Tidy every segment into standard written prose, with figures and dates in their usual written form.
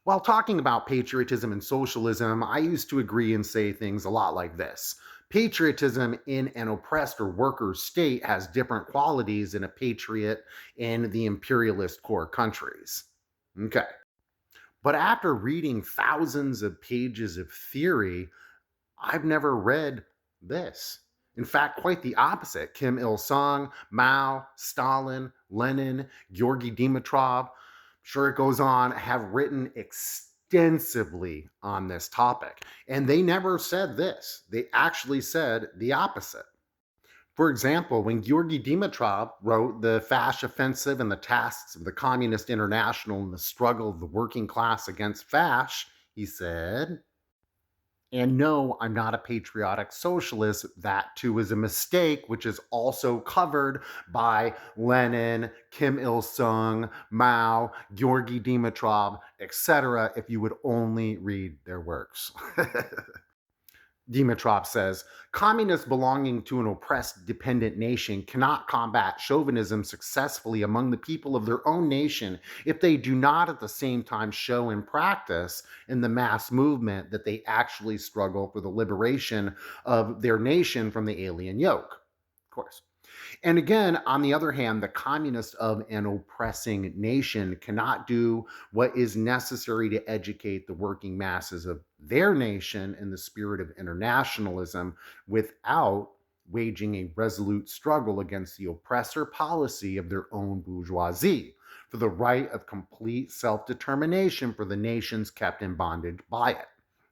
While talking about patriotism and socialism, I used to agree and say things a lot like this. Patriotism in an oppressed or worker state has different qualities than a patriot in the imperialist core countries. Okay. But after reading thousands of pages of theory, I've never read this. In fact, quite the opposite. Kim Il sung, Mao, Stalin, Lenin, Georgy Dimitrov, sure it goes on, have written extensively on this topic. And they never said this, they actually said the opposite. For example, when Georgy Dimitrov wrote The Fascist Offensive and the Tasks of the Communist International and the Struggle of the Working Class Against Fasc, he said, and no, I'm not a patriotic socialist. That too is a mistake, which is also covered by Lenin, Kim Il sung, Mao, Georgy Dimitrov, etc., if you would only read their works. Dimitrov says, communists belonging to an oppressed, dependent nation cannot combat chauvinism successfully among the people of their own nation if they do not at the same time show in practice in the mass movement that they actually struggle for the liberation of their nation from the alien yoke. Of course. And again, on the other hand, the communist of an oppressing nation cannot do what is necessary to educate the working masses of their nation in the spirit of internationalism without waging a resolute struggle against the oppressor policy of their own bourgeoisie for the right of complete self-determination for the nations kept in bondage by it.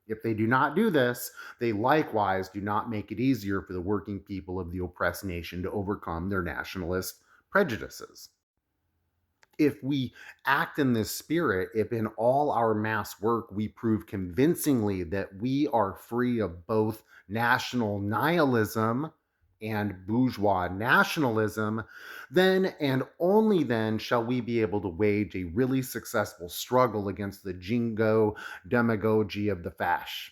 If they do not do this, they likewise do not make it easier for the working people of the oppressed nation to overcome their nationalist prejudices. If we act in this spirit, if in all our mass work we prove convincingly that we are free of both national nihilism and bourgeois nationalism, then and only then shall we be able to wage a really successful struggle against the jingo demagogy of the fasc.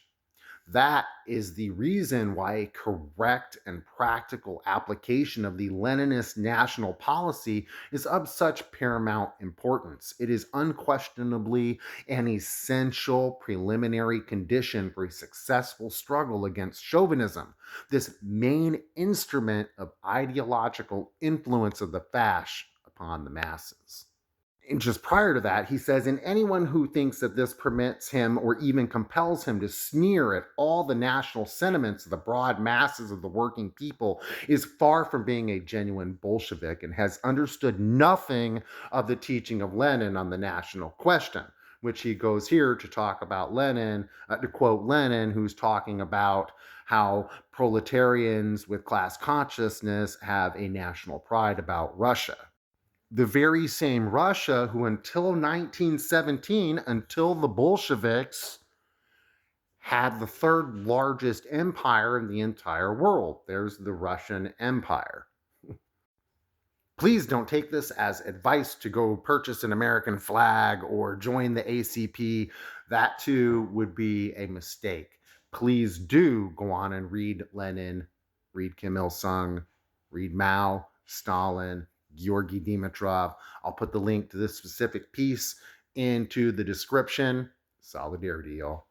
That is the reason why a correct and practical application of the Leninist national policy is of such paramount importance. It is unquestionably an essential preliminary condition for a successful struggle against chauvinism, this main instrument of ideological influence of the fasc upon the masses. And just prior to that, he says, and anyone who thinks that this permits him or even compels him to sneer at all the national sentiments of the broad masses of the working people is far from being a genuine Bolshevik and has understood nothing of the teaching of Lenin on the national question, which he goes here to talk about Lenin, to quote Lenin, who's talking about how proletarians with class consciousness have a national pride about Russia. The very same Russia who until 1917, until the Bolsheviks, had the third largest empire in the entire world. There's the Russian Empire. Please don't take this as advice to go purchase an American flag or join the ACP. That too would be a mistake. Please do go on and read Lenin, read Kim Il sung, read Mao, Stalin, Georgy Dimitrov. I'll put the link to this specific piece into the description. Solidarity, y'all.